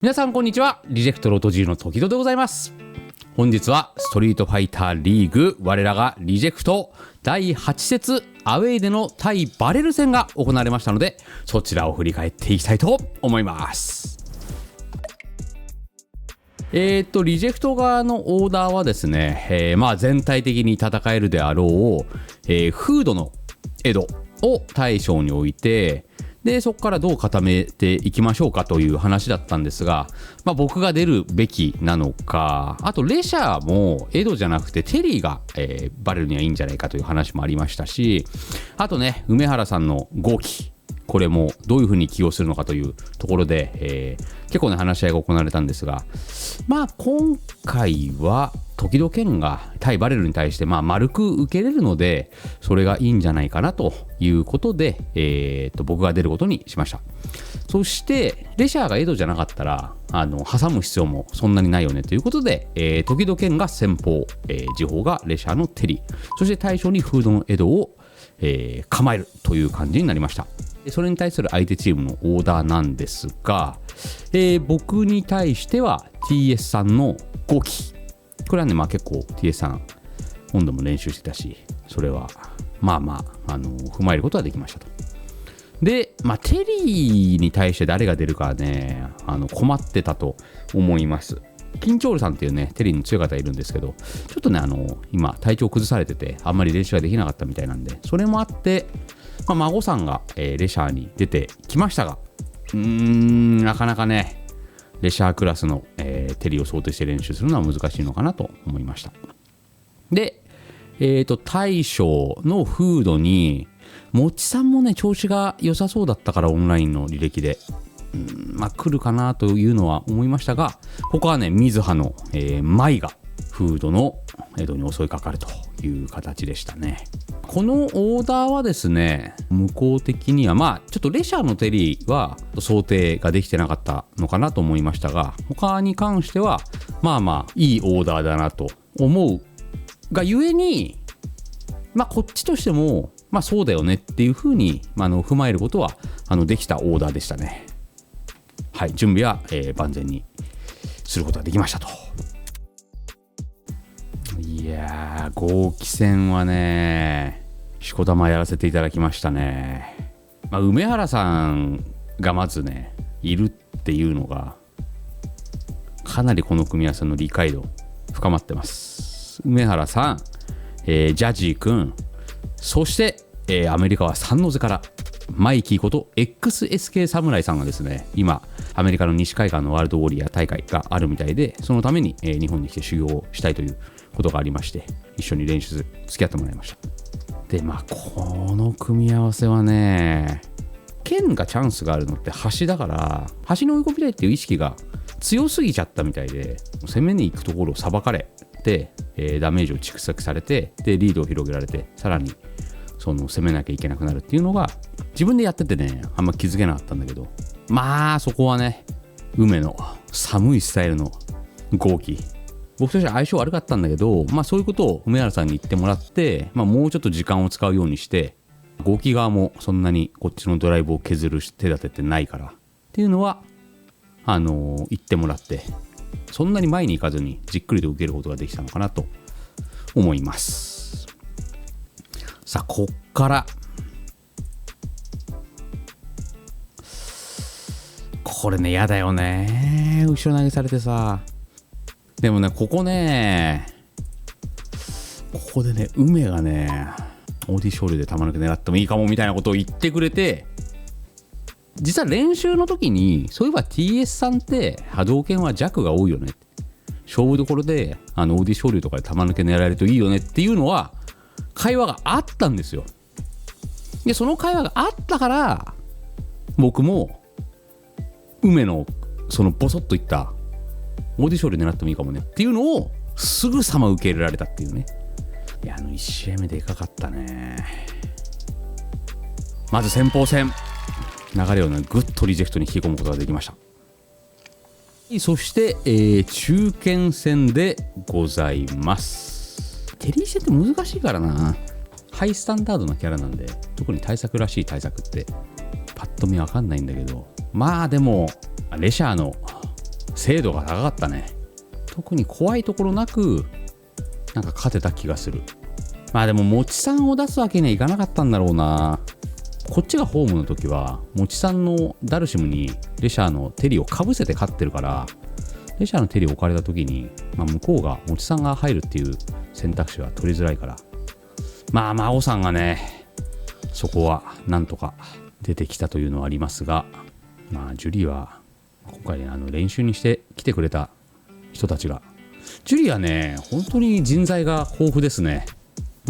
皆さんこんにちは。リジェクトロート G の時戸でございます。本日はストリートファイターリーグ我らがリジェクト第8節アウェイでの対バレル戦が行われましたので、そちらを振り返っていきたいと思います。リジェクト側のオーダーはですね、全体的に戦えるであろう、フードのエドを対象に置いて、でそこからどう固めていきましょうかという話だったんですが、僕が出るべきなのか、あとレシャーもエドじゃなくてテリーが、バレルにはいいんじゃないかという話もありましたし、あとね梅原さんの号機、これもどういう風に起用するのかというところで、結構ね話し合いが行われたんですが、今回は時々剣が対バレルに対して丸く受けれるので、それがいいんじゃないかなということで、僕が出ることにしました。そしてレシャーがエドじゃなかったら挟む必要もそんなにないよねということで、時々剣が先方、時報がレシャーのテリー、そして対象にフードのエドを、構えるという感じになりました。それに対する相手チームのオーダーなんですが、僕に対しては TS さんの5機、これはね結構 TS さん温度も練習してたし、それは踏まえることができましたと。で、テリーに対して誰が出るかね困ってたと思います。キンチョールさんっていうねテリーに強い方いるんですけど、ちょっとね今体調崩されててあんまり練習ができなかったみたいなんで、それもあって孫さんが、レシャーに出てきましたが、なかなかねレシャークラスの、テリーを想定して練習するのは難しいのかなと思いました。で、大将のフードにもちさんもね調子が良さそうだったから、オンラインの履歴で来るかなというのは思いましたが、ここはね水葉の、マイがフードのエドに襲いかかるという形でしたね。このオーダーはですね、向こう的にはちょっとレシャーのテリーは想定ができてなかったのかなと思いましたが、他に関してはいいオーダーだなと思うがゆえに、こっちとしてもそうだよねっていうふうに踏まえることはできたオーダーでしたね。はい、準備は、万全にすることができましたと。いやー、号機戦はねしこたまやらせていただきましたね。梅原さんがまずねいるっていうのがかなりこの組み合わせの理解度深まってます。梅原さん、ジャジー君、そして、アメリカは三ノ瀬からマイキーこと XSK 侍さんがですね、今アメリカの西海岸のワールドウォリアー大会があるみたいで、そのために、日本に来て修行をしたいということがありまして、一緒に練習付き合ってもらいました。でこの組み合わせはね、剣がチャンスがあるのって端だから、端に追い込みたいっていう意識が強すぎちゃったみたいで、攻めに行くところをさばかれて、ダメージを蓄積されて、でリードを広げられて、さらに攻めなきゃいけなくなるっていうのが自分でやっててねあんま気づけなかったんだけど、そこはね梅の寒いスタイルの号機、僕としては相性悪かったんだけど、そういうことを梅原さんに言ってもらって、もうちょっと時間を使うようにして、号機側もそんなにこっちのドライブを削る手立てってないからっていうのは言ってもらって、そんなに前に行かずにじっくりと受けることができたのかなと思います。さあこっからこれねやだよね、後ろ投げされてさ。でもねここでね梅がねオーディショールで玉抜け狙ってもいいかもみたいなことを言ってくれて、実は練習の時にそういえば TS さんって波動拳は弱が多いよね、勝負どころでオーディショールとかで玉抜け狙えるといいよねっていうのは会話があったんですよ。でその会話があったから僕も梅のボソッと言ったオーディションで狙ってもいいかもねっていうのをすぐさま受け入れられたっていうね。いや1試合目でかかったね。まず先鋒戦流れをねぐっとリジェクトに引き込むことができました。そして、中堅戦でございます。テリー戦って難しいからな。ハイスタンダードなキャラなんで、特に対策らしい対策ってパッと見わかんないんだけど、でもレシャーの精度が高かったね。特に怖いところなくなんか勝てた気がする。まあでももちさんを出すわけにはいかなかったんだろうな。こっちがホームの時はもちさんのダルシムにレシャーのテリをかぶせて勝ってるから、レシャーのテリを置かれた時に、向こうがもちさんが入るっていう選択肢は取りづらいから、真央さんがねそこはなんとか出てきたというのはありますが、ジュリは今回ね練習にして来てくれた人たちが、ジュリはね本当に人材が豊富ですね。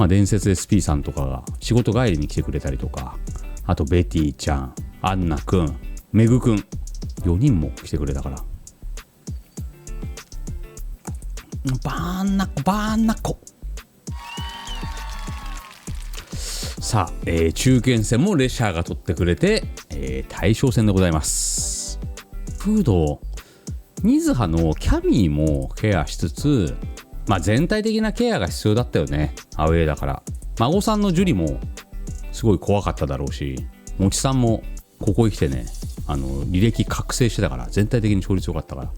伝説 SP さんとかが仕事帰りに来てくれたりとか、あとベティちゃん、アンナくん、メグくん、4人も来てくれたから、バーンナコさあ、中堅戦もレシャーが取ってくれて、大将戦でございます。フード水葉のキャミーもケアしつつ、全体的なケアが必要だったよね。アウェーだから。孫さんのジュリもすごい怖かっただろうし、もちさんもここへ来てね履歴覚醒してたから、全体的に勝率良かったか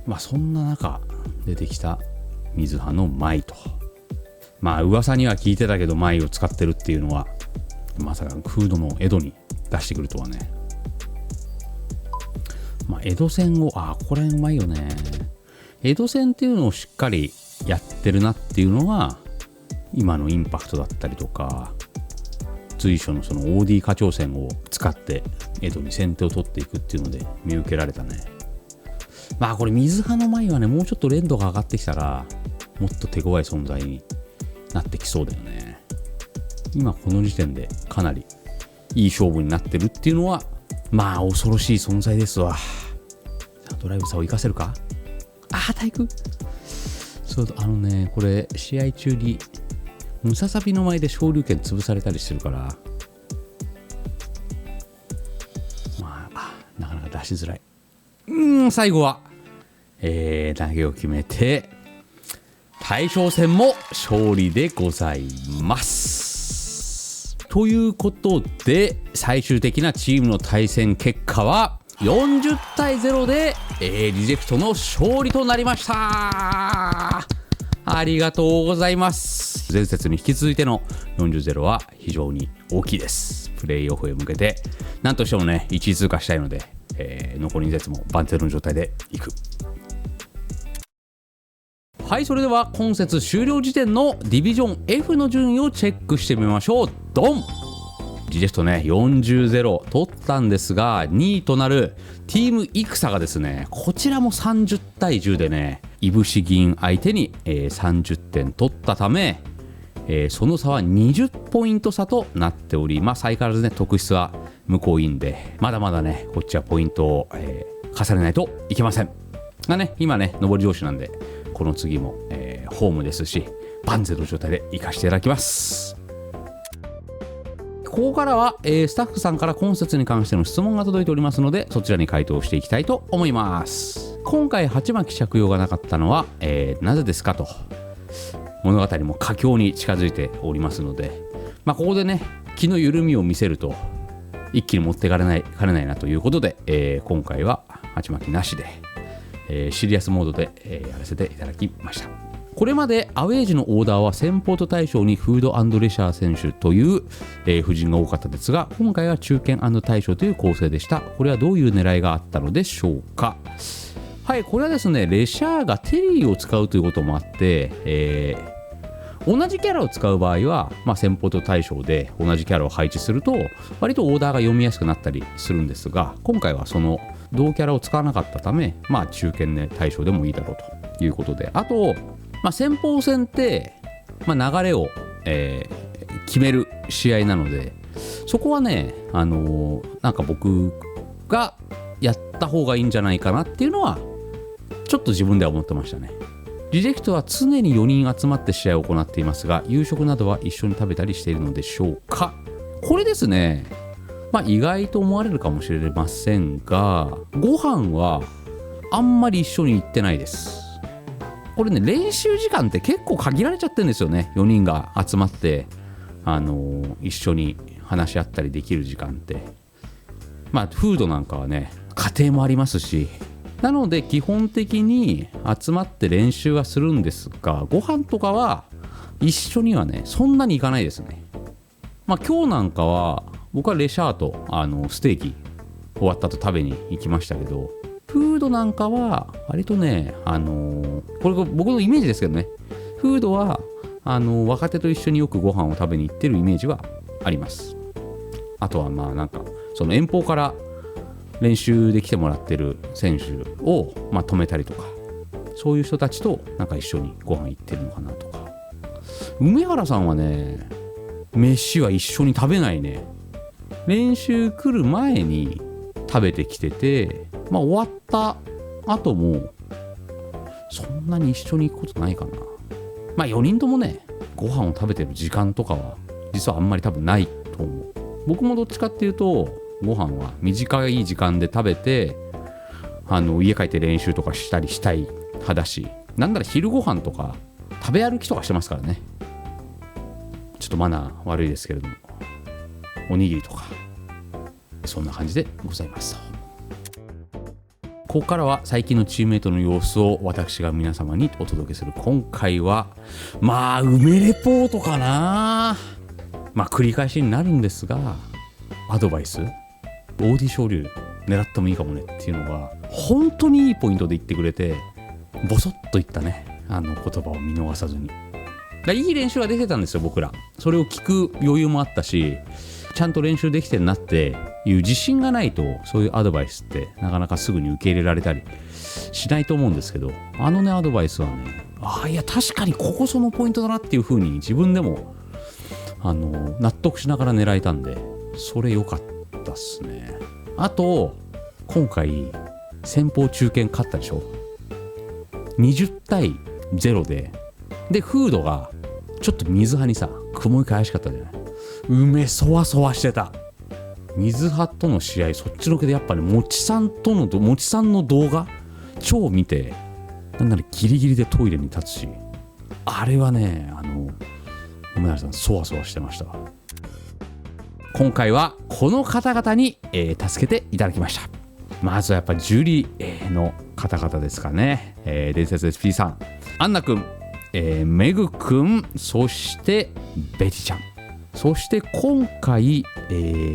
ら、そんな中出てきた水葉の舞と、噂には聞いてたけど舞を使ってるっていうのはまさかフードの江戸に出してくるとはね。江戸戦をこれうまいよね。江戸戦っていうのをしっかりやってるなっていうのが今のインパクトだったりとか、随所のその OD 課長戦を使って江戸に先手を取っていくっていうので見受けられたね。これ水葉の舞はねもうちょっと連度が上がってきたらもっと手強い存在になってきそうだよね。今この時点でかなりいい勝負になってるっていうのは恐ろしい存在ですわ。ドライブ差を生かせるか。体育そうこれ試合中にムササビの前で昇竜拳潰されたりしてるから、なかなか出しづらい。最後は、投げを決めて大将戦も勝利でございます。ということで最終的なチームの対戦結果は40対0で、リジェクトの勝利となりました。ありがとうございます。前節に引き続いての40-0は非常に大きいです。プレイオフへ向けて何としてもね1位通過したいので、残り2節も万全の状態でいく。はい、それでは今節終了時点のディビジョン F の順位をチェックしてみましょう。ドン。リジェクトね40-0取ったんですが、2位となるティームイクサがですね、こちらも30対10でねいぶし銀相手に、30点取ったため、その差は20ポイント差となっております。相変わらずね特質は向こういいんで、まだまだねこっちはポイントを、重ねないといけませんがね、今ね上り調子なんでこの次も、ホームですし万全の状態で生かしていただきます。ここからは、スタッフさんから今節に関しての質問が届いておりますので、そちらに回答していきたいと思います。今回鉢巻き着用がなかったのは、なぜですかと、物語も佳境に近づいておりますので、ここでね気の緩みを見せると一気に持ってかれないなということで、今回は鉢巻きなしで、シリアスモードで、やらせていただきました。これまでアウェー時のオーダーはセンポート対象にフード&レシャー選手という、布陣が多かったですが、今回は中堅&対象という構成でした。これはどういう狙いがあったのでしょうか。はい、これはですねレシャーがテリーを使うということもあって、同じキャラを使う場合は、センポート対象で同じキャラを配置すると割とオーダーが読みやすくなったりするんですが、今回はその同キャラを使わなかったため、中堅、対象でもいいだろうということで、あと先鋒戦って、流れを、決める試合なので、そこはね、なんか僕がやった方がいいんじゃないかなっていうのはちょっと自分では思ってましたね。リジェクトは常に4人集まって試合を行っていますが、夕食などは一緒に食べたりしているのでしょうか。これですね、意外と思われるかもしれませんが、ご飯はあんまり一緒に行ってないです。これね練習時間って結構限られちゃってるんですよね。4人が集まって一緒に話し合ったりできる時間って、フードなんかはね家庭もありますし、なので基本的に集まって練習はするんですが、ご飯とかは一緒にはねそんなに行かないですね。まあ今日なんかは僕はレシャーとステーキ終わった後食べに行きましたけど、フードなんかは割とねこれ僕のイメージですけどね、フードは若手と一緒によくご飯を食べに行ってるイメージはあります。あとはまあなんかその遠方から練習で来てもらってる選手をまあ止めたりとか、そういう人たちとなんか一緒にご飯行ってるのかなとか。梅原さんはね飯は一緒に食べないね。練習来る前に食べてきてて、まあ終わった後もそんなに一緒に行くことないかな。まあ4人ともねご飯を食べてる時間とかは実はあんまり多分ないと思う。僕もどっちかっていうとご飯は短い時間で食べて家帰って練習とかしたりしたい派だし、なんなら昼ご飯とか食べ歩きとかしてますからね。ちょっとマナー悪いですけれども、おにぎりとかそんな感じでございますと。ここからは最近のチームメイトの様子を私が皆様にお届けする。今回はまあ梅レポートかな。まあ繰り返しになるんですが、アドバイス、オーディ昇竜狙ってもいいかもねっていうのが本当にいいポイントで言ってくれて、ボソッと言ったね言葉を見逃さずに。いい練習ができてたんですよ僕ら。それを聞く余裕もあったし、ちゃんと練習できてるなっていう自信がないと、そういうアドバイスってなかなかすぐに受け入れられたりしないと思うんですけど、アドバイスはね、いや確かにここそのポイントだなっていう風に自分でも納得しながら狙えたんで、それ良かったっすね。あと今回先鋒中堅勝ったでしょ。20対0でフードがちょっと水派にさ雲行き怪しかったじゃない。梅そわそわしてた。水派との試合そっちのけでやっぱね、もちさんの動画超見て、なんならギリギリでトイレに立つし、あれはね梅原さんそわそわしてました。今回はこの方々に、助けていただきました。まずはやっぱジュリの方々ですかね。伝説 SP さん、アンナくん、メグくん、そしてベティちゃん、そして今回、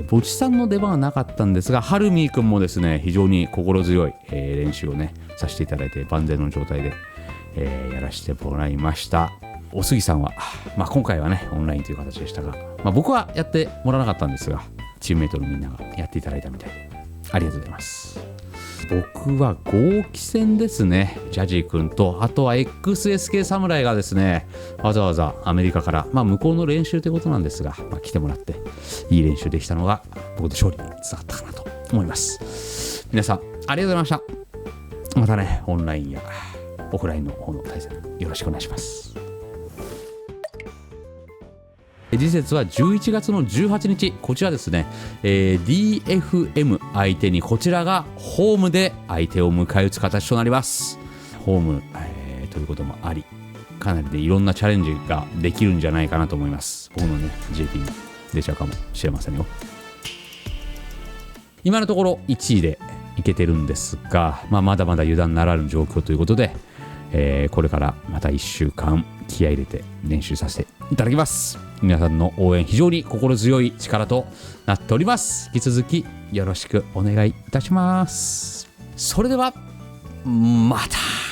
ぼちさんの出番はなかったんですが、ハルミーくんもですね非常に心強い、練習をねさせていただいて、万全の状態で、やらせてもらいました。お杉さんは、今回はねオンラインという形でしたが、僕はやってもらわなかったんですが、チームメイトのみんながやっていただいたみたいでありがとうございます。僕は合気戦ですね。ジャジー君と、あとは XSK 侍がですねわざわざアメリカから、向こうの練習ということなんですが、来てもらっていい練習できたのが僕の勝利につながったかなと思います。皆さんありがとうございました。またねオンラインやオフラインの方の対戦よろしくお願いします。次節は11月の18日、こちらですね、DFM 相手に、こちらがホームで相手を迎え撃つ形となります。ホーム、ということもあり、かなりでいろんなチャレンジができるんじゃないかなと思います。僕のね JP に出ちゃうかもしれませんよ。今のところ1位でいけてるんですが、まだまだ油断ならぬ状況ということで、これからまた1週間気合い入れて練習させていただきます。皆さんの応援非常に心強い力となっております。引き続きよろしくお願いいたします。それではまた。